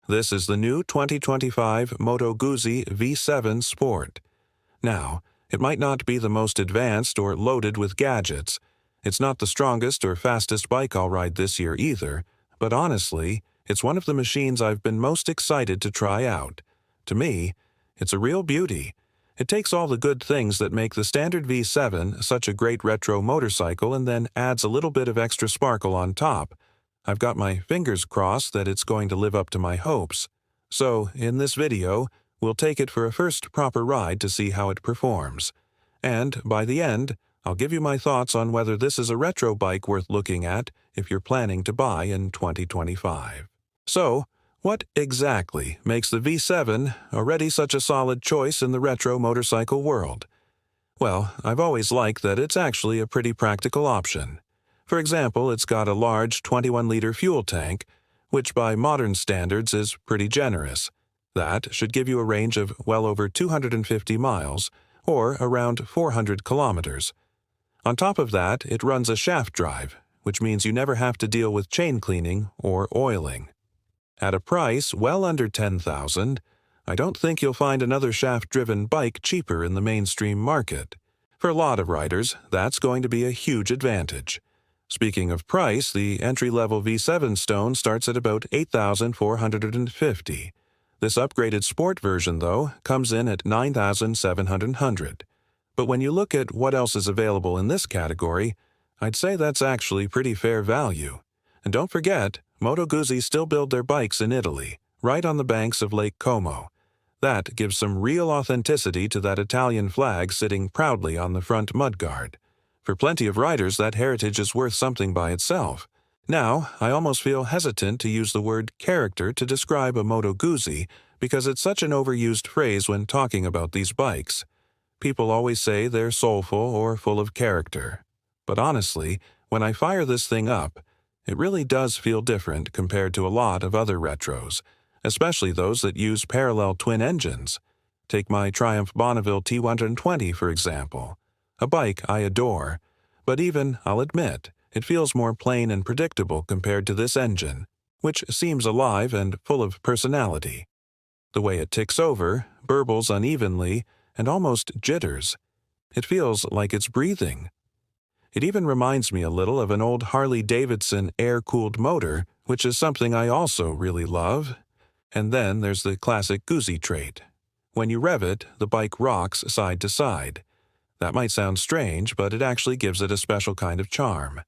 This is the new 2025 Moto Guzzi V7 Sport. Now, it might not be the most advanced or loaded with gadgets. It's not the strongest or fastest bike I'll ride this year either, but honestly, it's one of the machines I've been most excited to try out. To me, it's a real beauty. It takes all the good things that make the standard V7 such a great retro motorcycle and then adds a little bit of extra sparkle on top. I've got my fingers crossed that it's going to live up to my hopes. So, in this video, we'll take it for a first proper ride to see how it performs. And, by the end, I'll give you my thoughts on whether this is a retro bike worth looking at if you're planning to buy in 2025. So, what exactly makes the V7 already such a solid choice in the retro motorcycle world? Well, I've always liked that it's actually a pretty practical option. For example, it's got a large 21-liter fuel tank, which by modern standards is pretty generous. That should give you a range of well over 250 miles, or around 400 kilometers. On top of that, it runs a shaft drive, which means you never have to deal with chain cleaning or oiling. At a price well under $10,000, I don't think you'll find another shaft-driven bike cheaper in the mainstream market. For a lot of riders, that's going to be a huge advantage. Speaking of price, the entry-level V7 Stone starts at about $8,450. This upgraded sport version, though, comes in at $9,700. But when you look at what else is available in this category, I'd say that's actually pretty fair value. And don't forget, Moto Guzzi still build their bikes in Italy, right on the banks of Lake Como. That gives some real authenticity to that Italian flag sitting proudly on the front mudguard. For plenty of riders, that heritage is worth something by itself. Now, I almost feel hesitant to use the word character to describe a Moto Guzzi because it's such an overused phrase when talking about these bikes. People always say they're soulful or full of character. But honestly, when I fire this thing up, it really does feel different compared to a lot of other retros, especially those that use parallel twin engines. Take my Triumph Bonneville T120, for example. A bike I adore, but even, I'll admit, it feels more plain and predictable compared to this engine, which seems alive and full of personality. The way it ticks over, burbles unevenly, and almost jitters. It feels like it's breathing. It even reminds me a little of an old Harley-Davidson air-cooled motor, which is something I also really love. And then there's the classic Guzzi trait. When you rev it, the bike rocks side to side. That might sound strange, but it actually gives it a special kind of charm.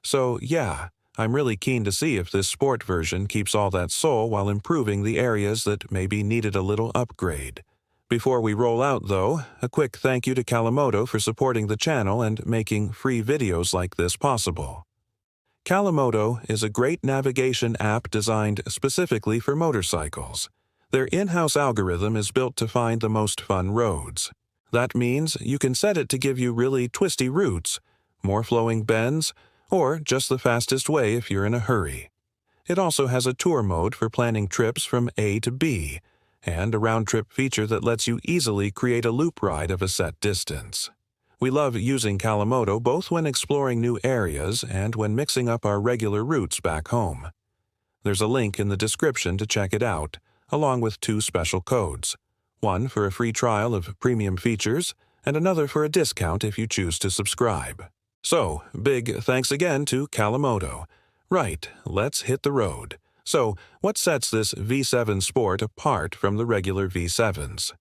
So, yeah, I'm really keen to see if this sport version keeps all that soul while improving the areas that maybe needed a little upgrade. Before we roll out, though, a quick thank you to Kalamoto for supporting the channel and making free videos like this possible. Kalamoto is a great navigation app designed specifically for motorcycles. Their in-house algorithm is built to find the most fun roads. That means you can set it to give you really twisty routes, more flowing bends, or just the fastest way if you're in a hurry. It also has a tour mode for planning trips from A to B, and a round-trip feature that lets you easily create a loop ride of a set distance. We love using Kalamoto both when exploring new areas and when mixing up our regular routes back home. There's a link in the description to check it out, along with 2 special codes. One for a free trial of premium features, and another for a discount if you choose to subscribe. So, big thanks again to Kalamoto. Right, let's hit the road. So, what sets this V7 Sport apart from the regular V7s?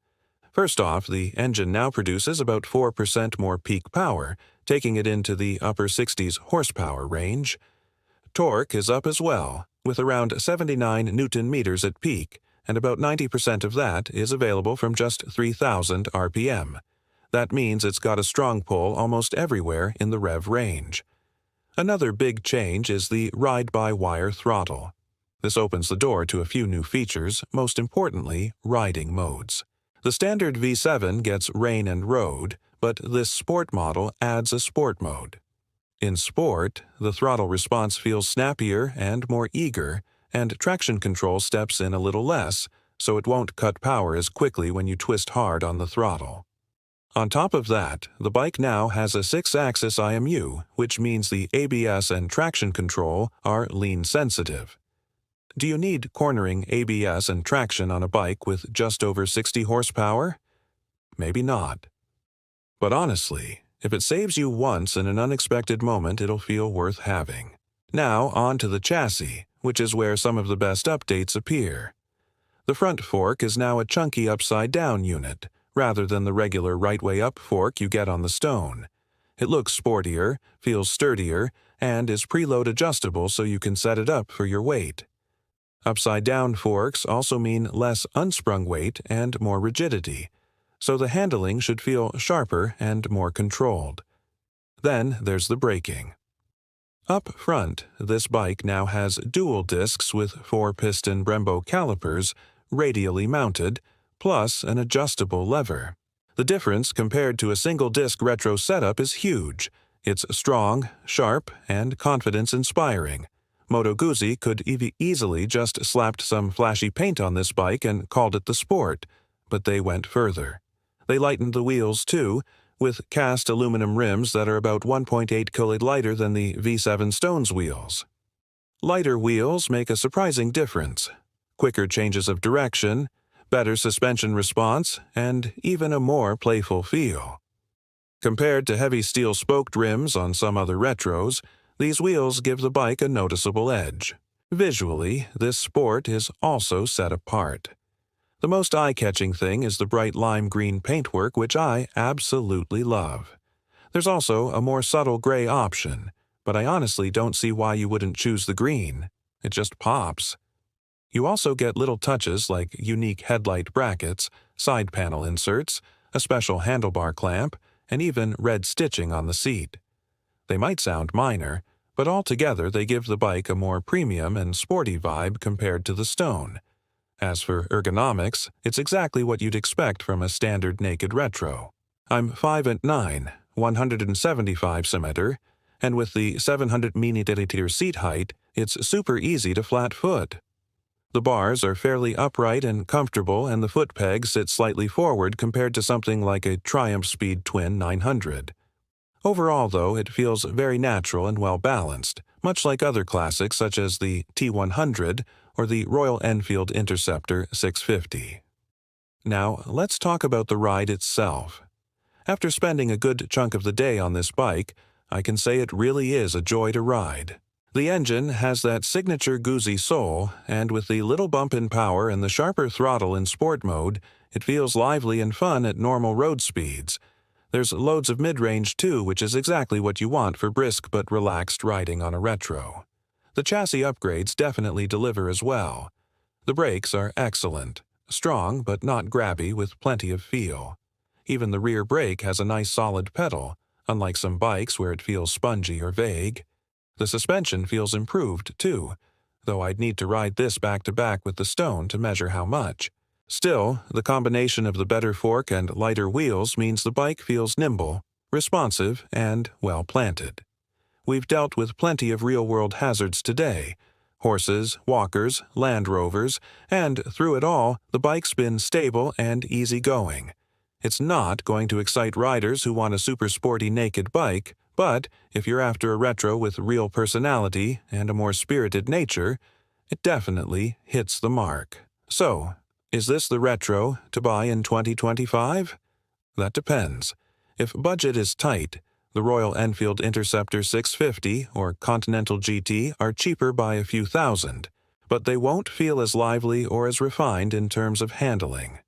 First off, the engine now produces about 4% more peak power, taking it into the upper 60s horsepower range. Torque is up as well, with around 79 Newton-meters at peak, and about 90% of that is available from just 3,000 RPM. That means it's got a strong pull almost everywhere in the rev range. Another big change is the ride-by-wire throttle. This opens the door to a few new features, most importantly, riding modes. The standard V7 gets rain and road, but this sport model adds a sport mode. In sport, the throttle response feels snappier and more eager, and traction control steps in a little less, so it won't cut power as quickly when you twist hard on the throttle. On top of that, the bike now has a 6-axis IMU, which means the ABS and traction control are lean sensitive. Do you need cornering ABS and traction on a bike with just over 60 horsepower? Maybe not. But honestly, if it saves you once in an unexpected moment, it'll feel worth having. Now on to the chassis, which is where some of the best updates appear. The front fork is now a chunky upside-down unit, rather than the regular right-way-up fork you get on the Stone. It looks sportier, feels sturdier, and is preload adjustable so you can set it up for your weight. Upside-down forks also mean less unsprung weight and more rigidity, so the handling should feel sharper and more controlled. Then there's the braking. Up front, this bike now has dual discs with 4-piston Brembo calipers, radially mounted, plus an adjustable lever. The difference compared to a single-disc retro setup is huge. It's strong, sharp, and confidence-inspiring. Moto Guzzi could easily just slapped some flashy paint on this bike and called it the Sport, but they went further. They lightened the wheels too, with cast aluminum rims that are about 1.8 kg lighter than the V7 Stone's wheels. Lighter wheels make a surprising difference. Quicker changes of direction, better suspension response, and even a more playful feel. Compared to heavy steel spoked rims on some other retros, these wheels give the bike a noticeable edge. Visually, this Sport is also set apart. The most eye-catching thing is the bright lime green paintwork, which I absolutely love. There's also a more subtle gray option, but I honestly don't see why you wouldn't choose the green. It just pops. You also get little touches like unique headlight brackets, side panel inserts, a special handlebar clamp, and even red stitching on the seat. They might sound minor, but altogether they give the bike a more premium and sporty vibe compared to the Stone. As for ergonomics, it's exactly what you'd expect from a standard naked retro. I'm 5'9", 175 cm, and with the 700 mm seat height, it's super easy to flat foot. The bars are fairly upright and comfortable, and the foot pegs sit slightly forward compared to something like a Triumph Speed Twin 900. Overall, though, it feels very natural and well-balanced, much like other classics such as the T100 or the Royal Enfield Interceptor 650. Now, let's talk about the ride itself. After spending a good chunk of the day on this bike, I can say it really is a joy to ride. The engine has that signature Guzzi soul, and with the little bump in power and the sharper throttle in sport mode, it feels lively and fun at normal road speeds. There's loads of mid-range too, which is exactly what you want for brisk but relaxed riding on a retro. The chassis upgrades definitely deliver as well. The brakes are excellent, strong but not grabby with plenty of feel. Even the rear brake has a nice solid pedal, unlike some bikes where it feels spongy or vague. The suspension feels improved too, though I'd need to ride this back-to-back with the Stone to measure how much. Still, the combination of the better fork and lighter wheels means the bike feels nimble, responsive, and well-planted. We've dealt with plenty of real-world hazards today: horses, walkers, Land Rovers, and through it all, the bike's been stable and easygoing. It's not going to excite riders who want a super sporty naked bike, but if you're after a retro with real personality and a more spirited nature, it definitely hits the mark. So, is this the retro to buy in 2025? That depends. If budget is tight, the Royal Enfield Interceptor 650 or Continental GT are cheaper by a few thousand, but they won't feel as lively or as refined in terms of handling.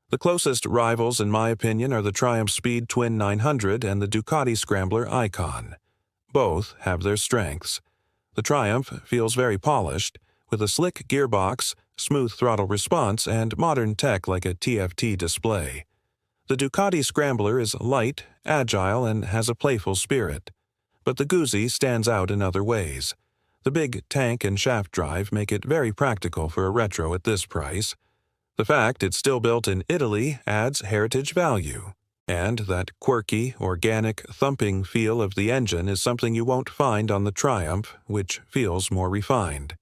The closest rivals, in my opinion, are the Triumph Speed Twin 900 and the Ducati Scrambler Icon. Both have their strengths. The Triumph feels very polished, with a slick gearbox, smooth throttle response, and modern tech like a TFT display. The Ducati Scrambler is light, agile, and has a playful spirit. But the Guzzi stands out in other ways. The big tank and shaft drive make it very practical for a retro at this price. The fact it's still built in Italy adds heritage value. And that quirky, organic, thumping feel of the engine is something you won't find on the Triumph, which feels more refined.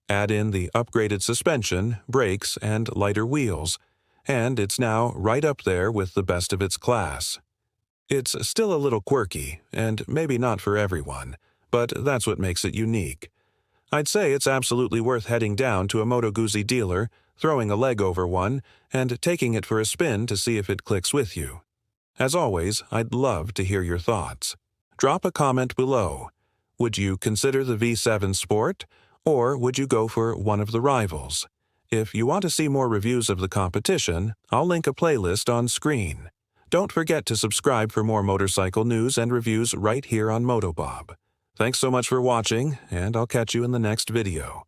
Add in the upgraded suspension, brakes, and lighter wheels, and it's now right up there with the best of its class. It's still a little quirky, and maybe not for everyone, but that's what makes it unique. I'd say it's absolutely worth heading down to a Moto Guzzi dealer, throwing a leg over one, and taking it for a spin to see if it clicks with you. As always, I'd love to hear your thoughts. Drop a comment below. Would you consider the V7 Sport, or would you go for one of the rivals? If you want to see more reviews of the competition, I'll link a playlist on screen. Don't forget to subscribe for more motorcycle news and reviews right here on MotoBob. Thanks so much for watching, and I'll catch you in the next video.